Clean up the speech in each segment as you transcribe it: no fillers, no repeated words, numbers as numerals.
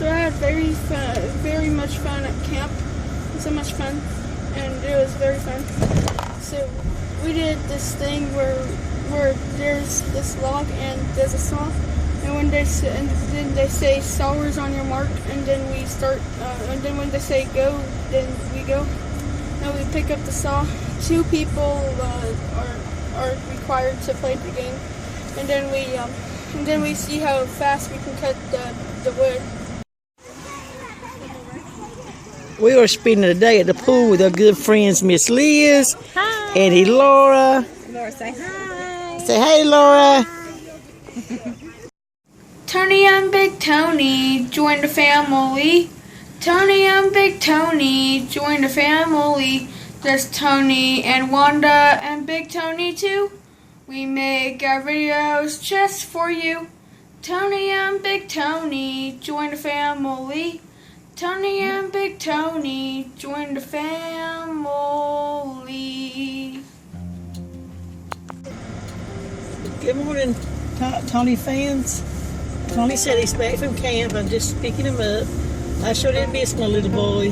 So I had very much fun at camp. So much fun, and it was very fun. So we did this thing where there's this log and there's a saw, and then they say "Stars on your mark," and then we start. And then when they say "Go," then we go. And we pick up the saw. 2 people are required to play the game, and then we see how fast we can cut the wood. We are spending the day at the pool with our good friends, Miss Liz, Hi. Eddie, Laura. Laura, say hi. Say hey, Laura. Tony and Big Tony join the family. Tony and Big Tony join the family. There's Tony and Wanda and Big Tony too. We make our videos just for you. Tony and Big Tony join the family. Tony and Big Tony join the family. Good morning, Tony fans. Tony said he's back from camp. I'm just picking him up. I sure did miss my little boy.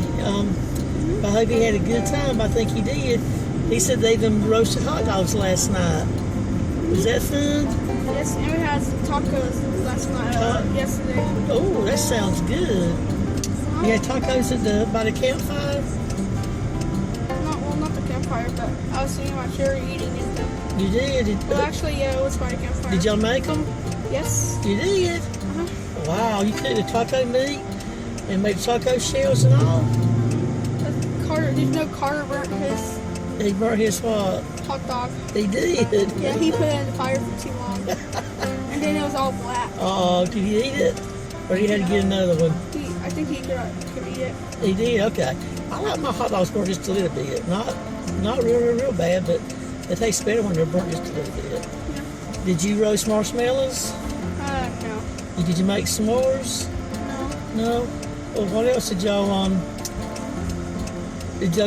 I hope he had a good time. I think he did. He said they even roasted hot dogs last night. Was that fun? Yes, and we had some tacos last night, yesterday. Oh, that sounds good. You had tacos by the campfire? Not the campfire, but I was sitting in my chair eating it. You did? Well, actually, yeah, it was by the campfire. Did y'all make them? Yes. You did? Uh-huh. Wow, you cooked the taco meat and made taco shells and all? Carter burnt his He burnt his what? hot dog. He did? Yeah, he put it in the fire for too long. And then it was all black. Oh, did he eat it? Or you had to get another one? I think he could eat it. He did? Okay. I like my hot dogs burnt just a little bit. Not real bad, but they taste better when they're burnt just a little bit. Yeah. Did you roast marshmallows? No. Did you make s'mores? No. No? Well, what else did y'all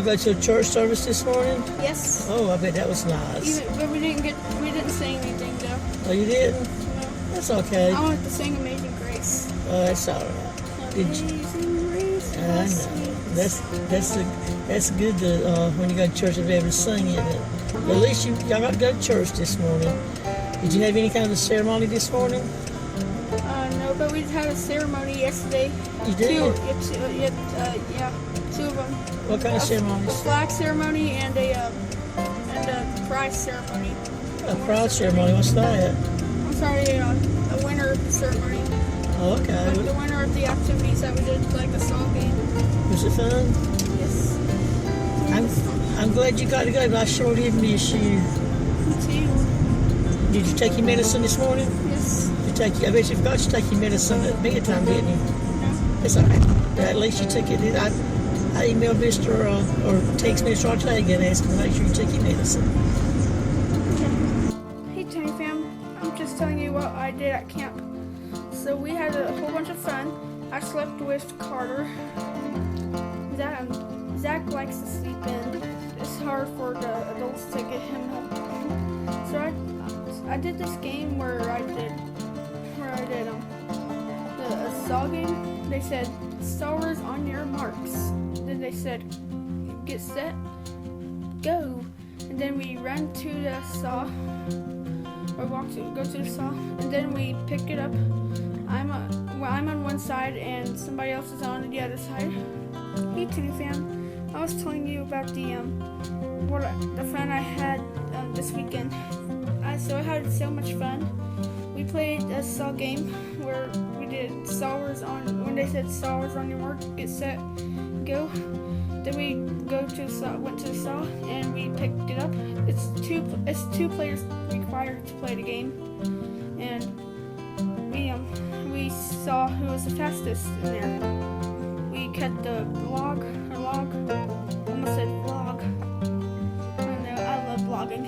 go to a church service this morning? Yes. Oh, I bet that was nice. But we didn't sing anything though. Oh, you didn't? No. That's okay. I wanted to sing Amazing Grace. Oh, that's all right. Amazing Grace. I know. That's good to when you go to church to be able to sing it. But at least y'all got to go to church this morning. Did you have any kind of ceremony this morning? No, but we had a ceremony yesterday. You did? Two of them. What kind of A ceremonies? flag ceremony and a prize ceremony. A prize ceremony. What's that? I'm sorry, a winner ceremony. Oh, okay. Like the winner of the activities that we did, like the song game. Was it fun? Yes. I'm glad you got to go, but I sure did miss you. Me too. Did you take your medicine this morning? Yes. I bet you forgot to take your medicine at bedtime, didn't you? No. It's all right. At least you took it. I emailed Mr. or text Mr. Ortega and asked him to make sure you took your medicine. Hey, Tony fam. I'm just telling you what I did at camp. So we had a whole bunch of fun. I slept with Carter. Zach likes to sleep in. It's hard for the adults to get him home. So I did this game where I did the saw game. They said stars on your marks. Then they said get set, go, and then we run to the saw or go to the saw, and then we pick it up. I'm on one side and somebody else is on the other side. Hey, Tony fam, I was telling you about the fun I had this weekend. So I had so much fun. We played a saw game where we did when they said stars on your mark, get set, go. Then we went to the saw and we picked it up. It's two players required to play the game, and we saw who was the fastest in there. We cut the log, almost said vlog. I don't know, I love vlogging.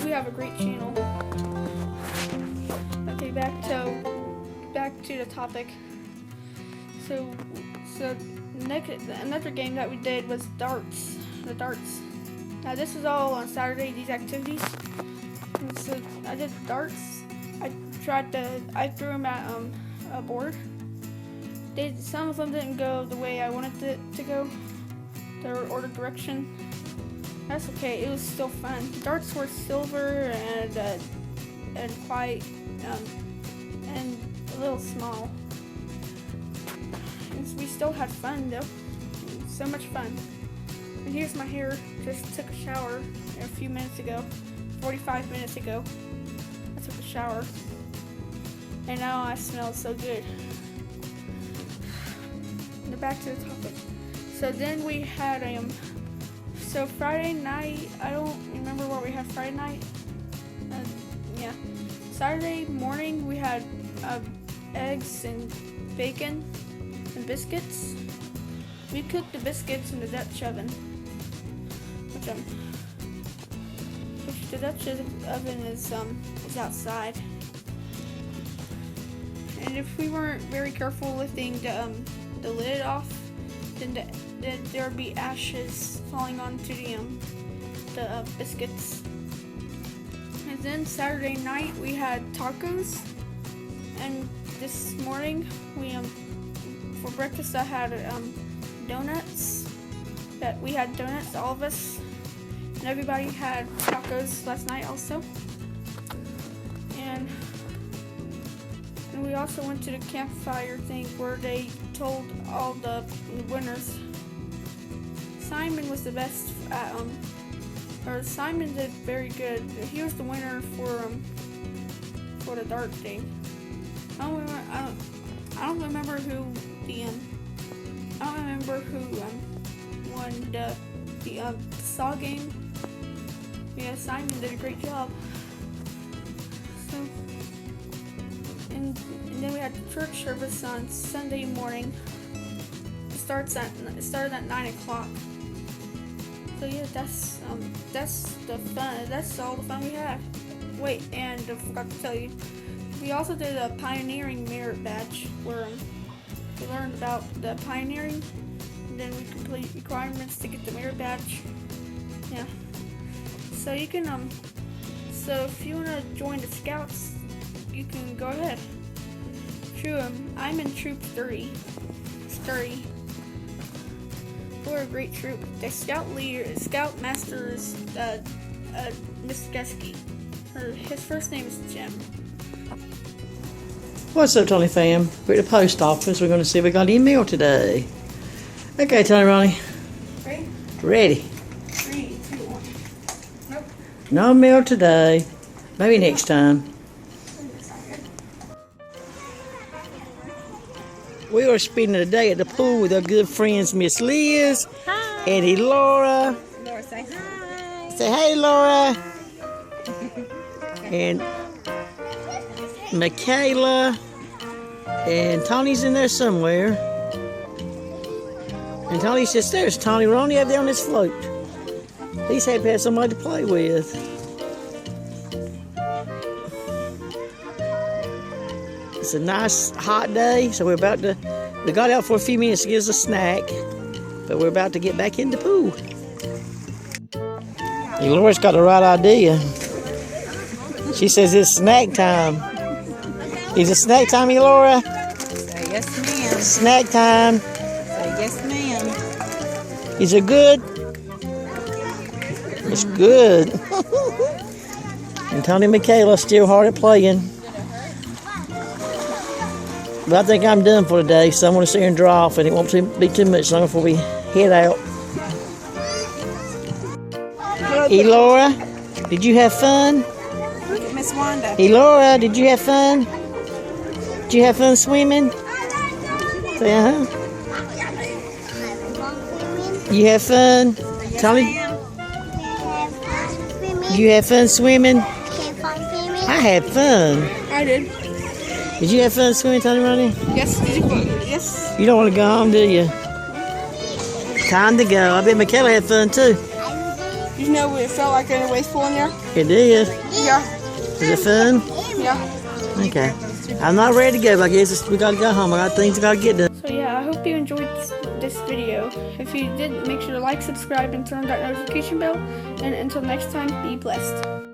We have a great channel. Okay, back to the topic. So another game that we did was darts. The darts. Now this was all on Saturday. These activities. And so I did darts. I threw them at a board, some of them didn't go the way I wanted it to go, or the direction. That's okay. It was still fun. Darts were silver and white and a little small. And we still had fun though. So much fun. And here's my hair. Just took a shower a few minutes ago. 45 minutes ago. I took a shower. And now I smell so good. Now back to the topic. So then we had so Friday night, I don't remember what we had Friday night. Yeah. Saturday morning we had eggs and bacon and biscuits. We cooked the biscuits in the Dutch oven, which the Dutch oven is outside. And if we weren't very careful lifting the lid off, then there would be ashes falling onto the biscuits. And then Saturday night we had tacos, and this morning for breakfast I had donuts. We had donuts, all of us, and everybody had tacos last night also. And we also went to the campfire thing where they told all the winners. Simon was the best at Simon did very good. He was the winner for the dart thing. I don't remember who won the saw game. Yeah, Simon did a great job. So and then we had the church service on Sunday morning. It started at 9 o'clock. So yeah, that's the fun. That's all the fun we had. Wait, and I forgot to tell you, we also did a pioneering merit badge where we learned about the pioneering, and then we complete requirements to get the merit badge. Yeah. So you can so if you wanna join the scouts, you can go ahead. True. I'm in troop 3. Sturdy. We're a great troop. The scout master is Mr. Gesky. His first name is Jim. What's up, Tony fam? We're at the post office. We're going to see if we got any mail today. Okay, Tony Ronnie. Ready? Ready. 3, 2, 1. Nope. No mail today. Maybe next time. We are spending the day at the pool with our good friends, Miss Liz. Hi. And Laura. Laura, say hi. Say hey, Laura. And Michaela. And Tony's in there somewhere. And Tony says, there's Tony Ronnie up there on this float. He's happy to have somebody to play with. It's a nice hot day, so we got out for a few minutes to get us a snack, but we're about to get back in the pool. Hey, Laura's got the right idea. She says it's snack time. Is it snack time, Laura? Say yes, ma'am. Snack time. Say yes, ma'am. Is it good? It's good. And Tony and Michaela still hard at playing. But I think I'm done for today, so I'm going to sit here and dry off, and it won't be too much longer before we head out. Hey, Laura, did you have fun? Look at Miss Wanda. Hey, Laura, did you have fun? Did you have fun swimming? Say uh-huh. You have fun? Tony, you have fun swimming? I had fun. I did. Did you have fun swimming, Tony Ronnie? Yes. Yes. You don't want to go home, do you? Time to go. I bet Michaela had fun too. You know what it felt like in a wave pool in there? It did. Yeah. Was it fun? Yeah. Okay. I'm not ready to go, but I guess we gotta go home. I got things I gotta get done. So yeah, I hope you enjoyed this video. If you did, make sure to like, subscribe, and turn on that notification bell. And until next time, be blessed.